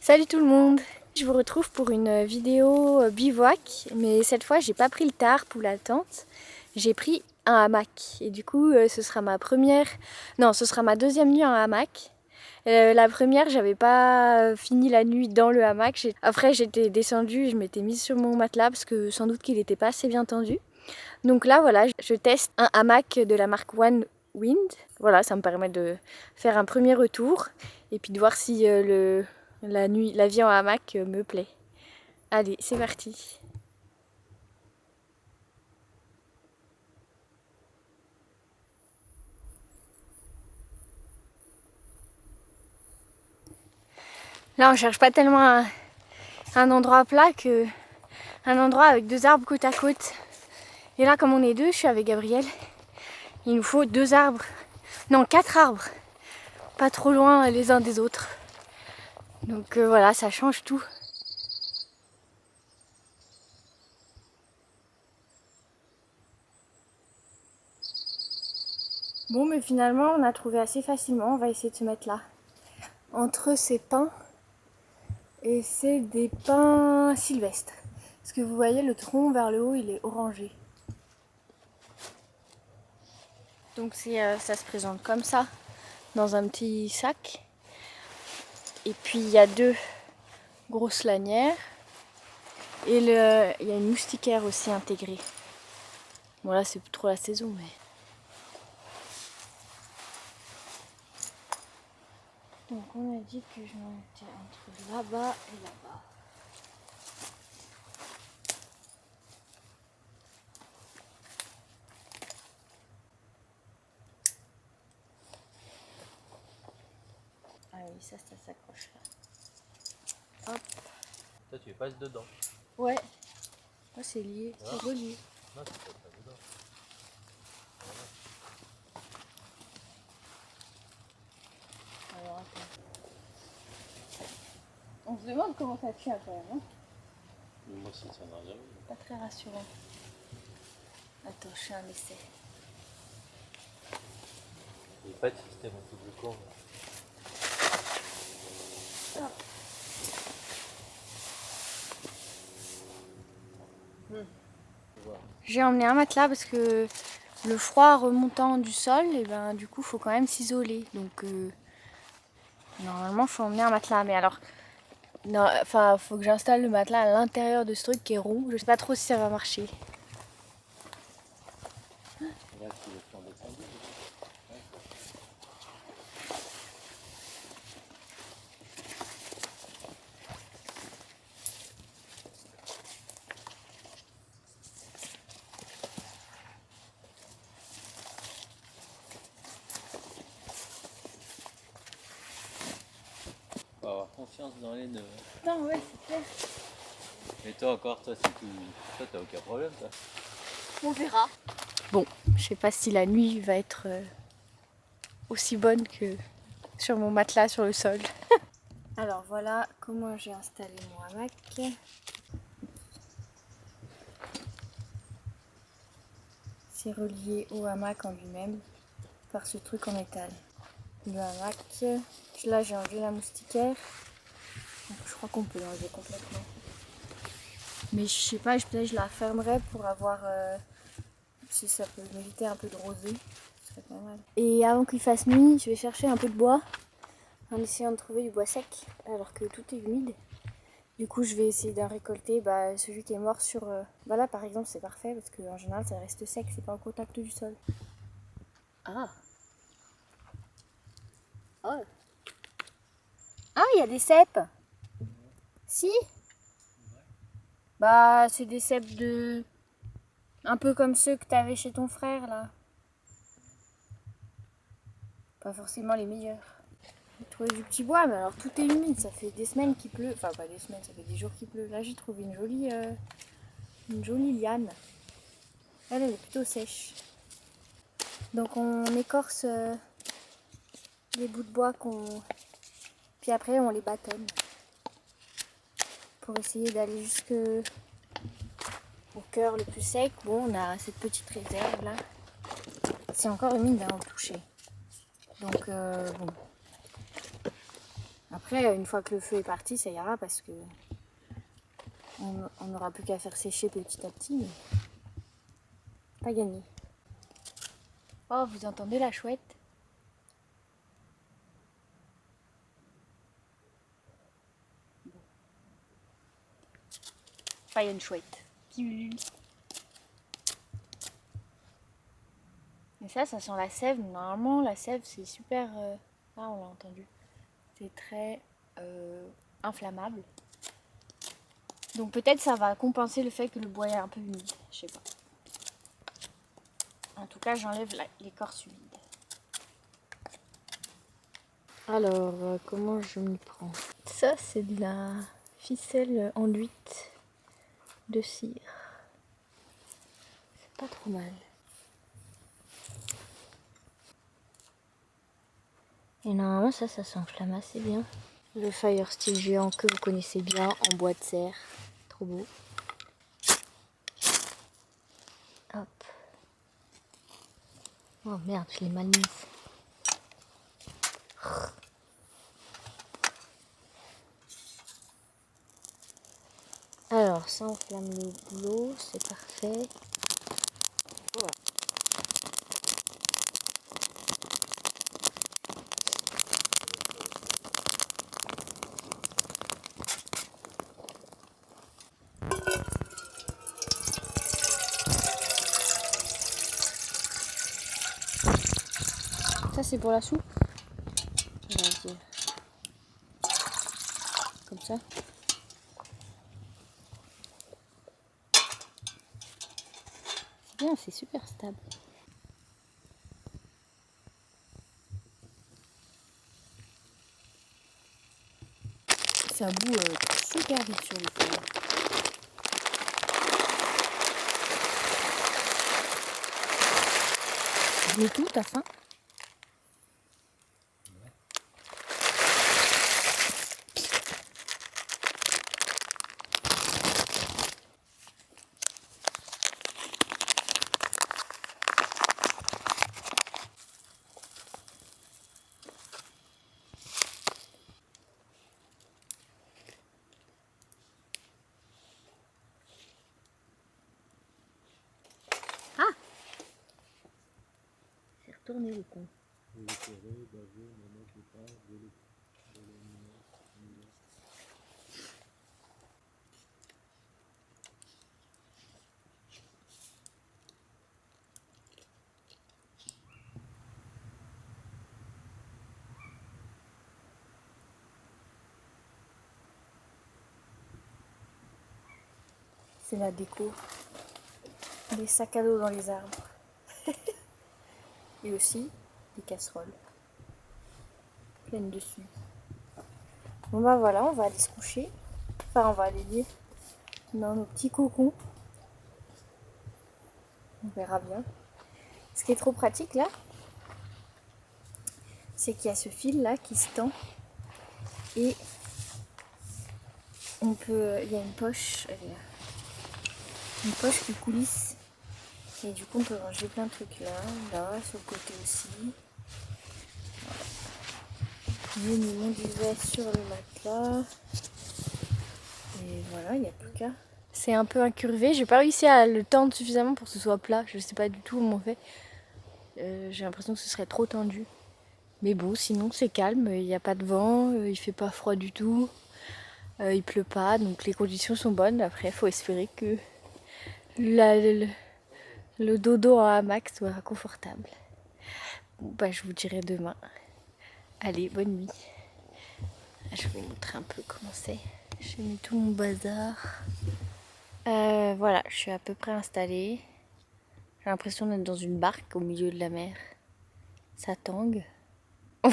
Salut tout le monde! Je vous retrouve pour une vidéo bivouac, mais cette fois j'ai pas pris le tarp ou la tente, j'ai pris un hamac. Et du coup ce sera ma deuxième nuit en hamac. La première j'avais pas fini la nuit dans le hamac, après j'étais descendue et je m'étais mise sur mon matelas parce que sans doute qu'il n'était pas assez bien tendu. Donc là voilà, je teste un hamac de la marque One Wind. Voilà, ça me permet de faire un premier retour et puis de voir si la vie en hamac me plaît. Allez, c'est parti. Là, on cherche pas tellement un endroit plat que un endroit avec deux arbres côte à côte. Et là, comme on est deux, je suis avec Gabriel. Il nous faut deux arbres. Non, 4 arbres. Pas trop loin les uns des autres. Donc voilà, ça change tout. Bon, mais finalement, on a trouvé assez facilement. On va essayer de se mettre là. Entre ces pins, et c'est des pins sylvestres. Parce que vous voyez, le tronc vers le haut, il est orangé. Donc ça se présente comme ça, dans un petit sac. Et puis il y a deux grosses lanières. Et il y a une moustiquaire aussi intégrée. Bon là c'est plus trop la saison, mais... Donc on a dit que je m'en mettais entre là-bas et là-bas. Ah oui, ça s'accroche là. Hop. Toi tu passes dedans. Ouais. Oh, c'est lié, Ah. c'est relié. Non, tu passes pas dedans. Alors attends. On se demande comment ça tient quand même, hein. Moi ça tient jamais. Pas très rassurant. Attends, je fais un essai. Il n'y a pas de système en tout de con. J'ai emmené un matelas parce que le froid remontant du sol, et ben du coup faut quand même s'isoler. Donc normalement faut emmener un matelas. Mais alors, enfin faut que j'installe le matelas à l'intérieur de ce truc qui est rond. Je sais pas trop si ça va marcher. Là tu le fais en descendu. Faut avoir confiance dans les nœuds. Non, ouais, c'est clair. Et toi encore, toi t'as aucun problème toi. On verra. Bon, je sais pas si la nuit va être aussi bonne que sur mon matelas sur le sol. Alors voilà comment j'ai installé mon hamac. C'est relié au hamac en lui-même par ce truc en métal. Le hamac, là j'ai enlevé la moustiquaire. Donc, je crois qu'on peut l'enlever complètement. Mais je sais pas, peut-être je la fermerai pour avoir, si ça peut m'éviter un peu de rosée. Ce serait pas mal. Et avant qu'il fasse nuit, je vais chercher un peu de bois en essayant de trouver du bois sec alors que tout est humide. Du coup je vais essayer d'en récolter celui qui est mort sur... là par exemple c'est parfait parce qu'en général ça reste sec, c'est pas au contact du sol. Ah. Oh. Ah, il y a des cèpes. Si. Bah c'est des cèpes de... un peu comme ceux que t'avais chez ton frère là. Pas forcément les meilleurs. J'ai trouvé du petit bois, mais alors tout est humide, ça fait des semaines qu'il pleut. Enfin pas des semaines, ça fait des jours qu'il pleut. Là j'ai trouvé une jolie liane. Elle est plutôt sèche. Donc on écorce les bouts de bois puis après on les bâtonne. Pour essayer d'aller jusqu'au cœur le plus sec. Bon, on a cette petite réserve là. C'est encore humide au toucher. Donc bon. Après, une fois que le feu est parti, ça ira parce que on n'aura plus qu'à faire sécher petit à petit, mais pas gagné. Oh, vous entendez la chouette? Enfin, il y a une chouette qui ulule. Et ça sent la sève. Normalement, la sève, c'est super... Ah, on l'a entendu. C'est très inflammable. Donc peut-être ça va compenser le fait que le bois est un peu humide. Je sais pas. En tout cas, j'enlève l'écorce humide. Alors, comment je m'y prends? Ça, c'est de la ficelle enduite de cire. C'est pas trop mal. Et normalement, ça s'enflamme assez bien. Le fire steel géant que vous connaissez bien en bois de serre. Trop beau. Hop. Oh merde, je l'ai mal mise. Alors, ça enflamme le boulot, c'est parfait. Voilà. Ça, c'est pour la soupe. On va dire. Comme ça. C'est bien, c'est super stable. Ça bout super vite sur le feu. Je mets tout, t'as faim? Ah! C'est retourné le con. C'est la déco. Des sacs à dos dans les arbres. Et aussi des casseroles. Pleines dessus. Bon bah voilà, on va aller se coucher. Enfin, on va aller lire dans nos petits cocons. On verra bien. Ce qui est trop pratique là, c'est qu'il y a ce fil là qui se tend. Et on peut... Il y a une poche qui coulisse. Et du coup on peut ranger plein de trucs là, sur le côté aussi. J'ai mis mon duvet sur le matelas. Et voilà, il n'y a plus qu'à. C'est un peu incurvé, j'ai pas réussi à le tendre suffisamment pour que ce soit plat. Je sais pas du tout comment on fait. J'ai l'impression que ce serait trop tendu. Mais bon, sinon c'est calme, il n'y a pas de vent, il fait pas froid du tout. Il pleut pas, donc les conditions sont bonnes. Après, il faut espérer que le dodo en hamac soit confortable. Bon, bah, je vous dirai demain. Allez, bonne nuit. Je vais vous montrer un peu comment c'est. J'ai mis tout mon bazar. Voilà, je suis à peu près installée. J'ai l'impression d'être dans une barque au milieu de la mer. Ça tangue. On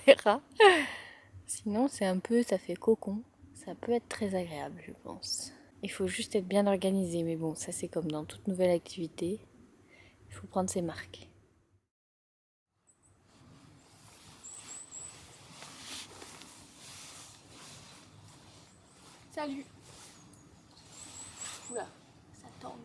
verra. Sinon, ça fait cocon. Ça peut être très agréable, je pense. Il faut juste être bien organisé, mais bon, ça c'est comme dans toute nouvelle activité. Il faut prendre ses marques. Salut! Oula, ça tangue.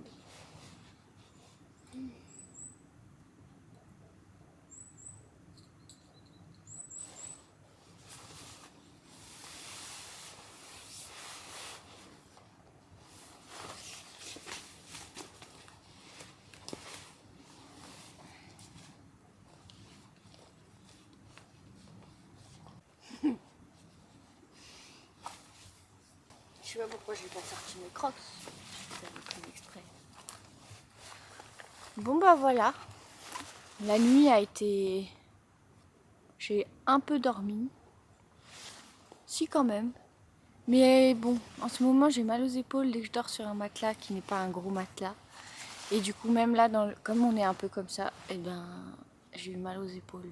Je sais pas pourquoi j'ai pas sorti mes crocs. J'avais pris exprès. Bon bah voilà. La nuit a été... J'ai un peu dormi. Si quand même. Mais bon, en ce moment j'ai mal aux épaules dès que je dors sur un matelas qui n'est pas un gros matelas. Et du coup même là, comme on est un peu comme ça, et ben j'ai eu mal aux épaules.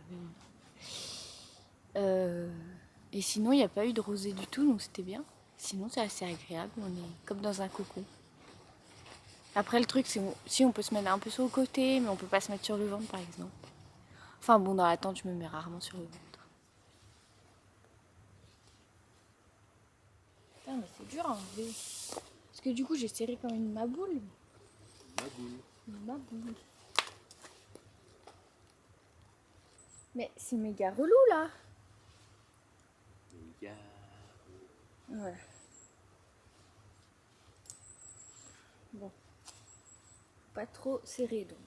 Et sinon il n'y a pas eu de rosée du tout, donc c'était bien. Sinon c'est assez agréable, on est comme dans un cocon. Après le truc c'est si on peut se mettre un peu sur le côté, mais on peut pas se mettre sur le ventre par exemple. Enfin bon, dans la tente je me mets rarement sur le ventre. Putain mais c'est dur à enlever. Parce que du coup j'ai serré comme une maboule. Une maboule. Mais c'est méga relou là. Ouais. Bon. Pas trop serré donc.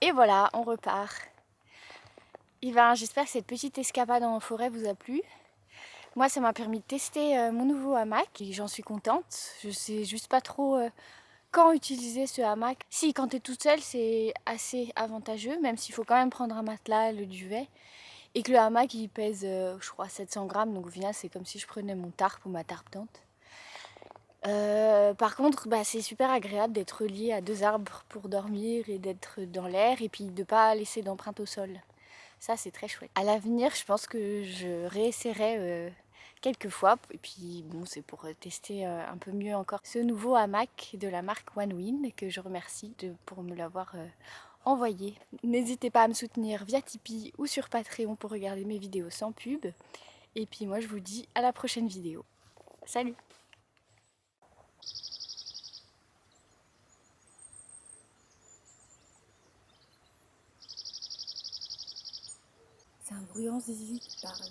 Et voilà, on repart. J'espère que cette petite escapade en forêt vous a plu. Moi, ça m'a permis de tester mon nouveau hamac et j'en suis contente. Je sais juste pas trop quand utiliser ce hamac. Si, quand tu es toute seule, c'est assez avantageux, même s'il faut quand même prendre un matelas, le duvet. Et que le hamac, il pèse, je crois, 700 grammes. Donc au final, c'est comme si je prenais mon tarp ou ma tarp-tente. Par contre, c'est super agréable d'être relié à 2 arbres pour dormir et d'être dans l'air et puis de pas laisser d'empreinte au sol. Ça, c'est très chouette. À l'avenir, je pense que je réessayerai quelques fois. Et puis, bon, c'est pour tester un peu mieux encore ce nouveau hamac de la marque OneWin que je remercie pour me l'avoir envoyé. N'hésitez pas à me soutenir via Tipeee ou sur Patreon pour regarder mes vidéos sans pub. Et puis moi, je vous dis à la prochaine vidéo. Salut! C'est un bruyant zizi qui parle.